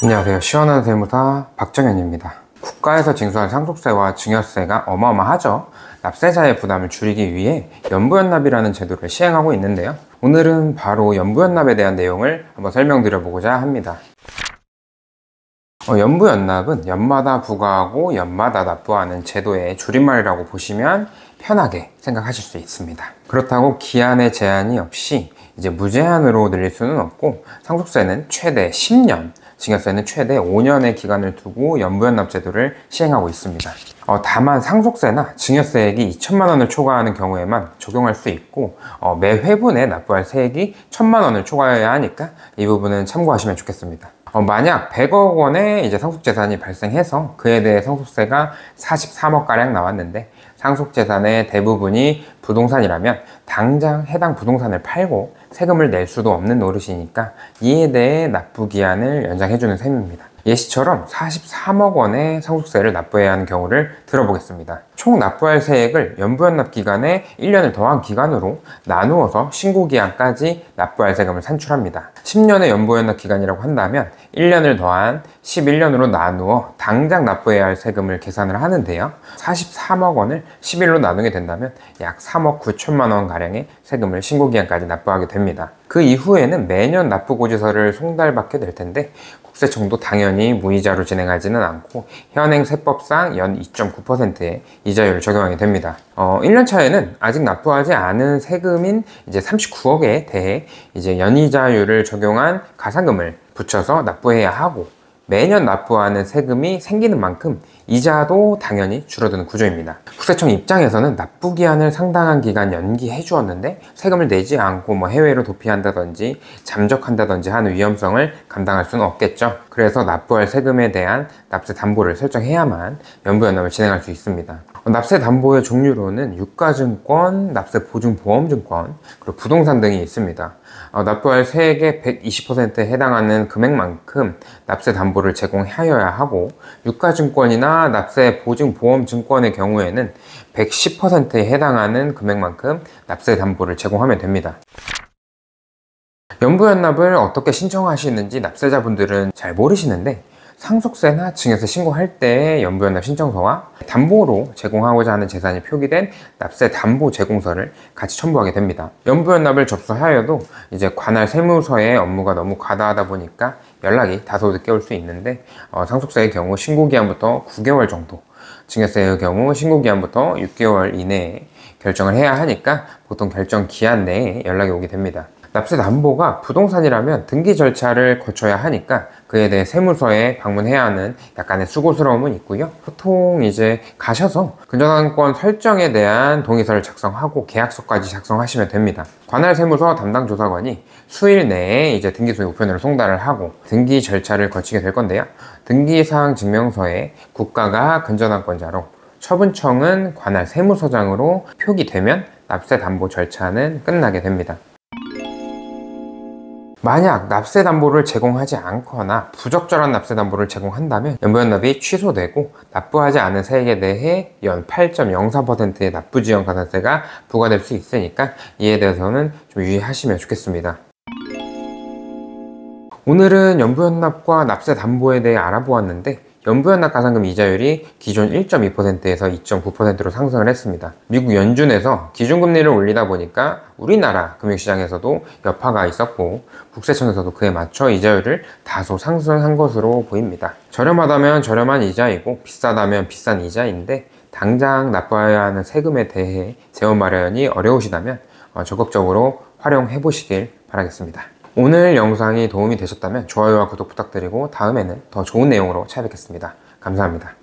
안녕하세요. 시원한 세무사 박정현입니다. 국가에서 징수한 상속세와 증여세가 어마어마하죠. 납세자의 부담을 줄이기 위해 연부연납이라는 제도를 시행하고 있는데요. 오늘은 바로 연부연납에 대한 내용을 한번 설명드려보고자 합니다. 연부연납은 연마다 부과하고 연마다 납부하는 제도의 줄임말이라고 보시면 편하게 생각하실 수 있습니다. 그렇다고 기한의 제한이 없이 무제한으로 늘릴 수는 없고, 상속세는 최대 10년, 증여세는 최대 5년의 기간을 두고 연부연납 제도를 시행하고 있습니다. 다만 상속세나 증여세액이 2천만 원을 초과하는 경우에만 적용할 수 있고, 매 회분에 납부할 세액이 1천만 원을 초과해야 하니까 이 부분은 참고하시면 좋겠습니다. 만약 100억 원의 상속재산이 발생해서 그에 대해 상속세가 43억가량 나왔는데, 상속재산의 대부분이 부동산이라면 당장 해당 부동산을 팔고 세금을 낼 수도 없는 노릇이니까 이에 대해 납부기한을 연장해주는 셈입니다. 예시처럼 43억 원의 상속세를 납부해야 하는 경우를 들어보겠습니다. 총 납부할 세액을 연부연납 기간에 1년을 더한 기간으로 나누어서 신고기한까지 납부할 세금을 산출합니다. 10년의 연부연납 기간이라고 한다면 1년을 더한 11년으로 나누어 당장 납부해야 할 세금을 계산을 하는데요. 43억 원을 11로 나누게 된다면 약 3억 9천만 원 가량의 세금을 신고기한까지 납부하게 됩니다. 그 이후에는 매년 납부고지서를 송달받게 될 텐데, 국세청도 당연히 무이자로 진행하지는 않고 현행 세법상 연 2.9%의 이자율을 적용하게 됩니다. 1년 차에는 아직 납부하지 않은 세금인 39억에 대해 연이자율을 적용한 가산금을 붙여서 납부해야 하고, 매년 납부하는 세금이 생기는 만큼 이자도 당연히 줄어드는 구조입니다. 국세청 입장에서는 납부기한을 상당한 기간 연기해 주었는데 세금을 내지 않고 해외로 도피한다든지 잠적한다든지 하는 위험성을 감당할 수는 없겠죠. 그래서 납부할 세금에 대한 납세 담보를 설정해야만 연부연납을 진행할 수 있습니다. 납세 담보의 종류로는 유가증권, 납세보증보험증권, 그리고 부동산 등이 있습니다. 납부할 세액의 120%에 해당하는 금액만큼 납세 담보를 제공하여야 하고, 유가증권이나 납세보증보험증권의 경우에는 110%에 해당하는 금액만큼 납세 담보를 제공하면 됩니다. 연부연납을 어떻게 신청하시는지 납세자분들은 잘 모르시는데, 상속세나 증여세 신고할 때 연부연납 신청서와 담보로 제공하고자 하는 재산이 표기된 납세 담보 제공서를 같이 첨부하게 됩니다. 연부연납을 접수하여도 관할 세무서의 업무가 너무 과다하다 보니까 연락이 다소 늦게 올 수 있는데, 상속세의 경우 신고기한부터 9개월 정도, 증여세의 경우 신고기한부터 6개월 이내에 결정을 해야 하니까 보통 결정 기한 내에 연락이 오게 됩니다. 납세 담보가 부동산이라면 등기 절차를 거쳐야 하니까 그에 대해 세무서에 방문해야 하는 약간의 수고스러움은 있고요. 보통 가셔서 근저당권 설정에 대한 동의서를 작성하고 계약서까지 작성하시면 됩니다. 관할 세무서 담당 조사관이 수일 내에 등기소의 우편으로 송달을 하고 등기 절차를 거치게 될 건데요. 등기사항 증명서에 국가가 근저당권자로, 처분청은 관할 세무서장으로 표기되면 납세 담보 절차는 끝나게 됩니다. 만약 납세 담보를 제공하지 않거나 부적절한 납세 담보를 제공한다면 연부연납이 취소되고 납부하지 않은 세액에 대해 연 8.04%의 납부지연 가산세가 부과될 수 있으니까 이에 대해서는 좀 유의하시면 좋겠습니다. 오늘은 연부연납과 납세 담보에 대해 알아보았는데, 연부연납 가산금 이자율이 기존 1.2%에서 2.9%로 상승을 했습니다. 미국 연준에서 기준금리를 올리다 보니까 우리나라 금융시장에서도 여파가 있었고, 국세청에서도 그에 맞춰 이자율을 다소 상승한 것으로 보입니다. 저렴하다면 저렴한 이자이고 비싸다면 비싼 이자인데, 당장 납부해야 하는 세금에 대해 재원 마련이 어려우시다면 적극적으로 활용해 보시길 바라겠습니다. 오늘 영상이 도움이 되셨다면 좋아요와 구독 부탁드리고 다음에는 더 좋은 내용으로 찾아뵙겠습니다. 감사합니다.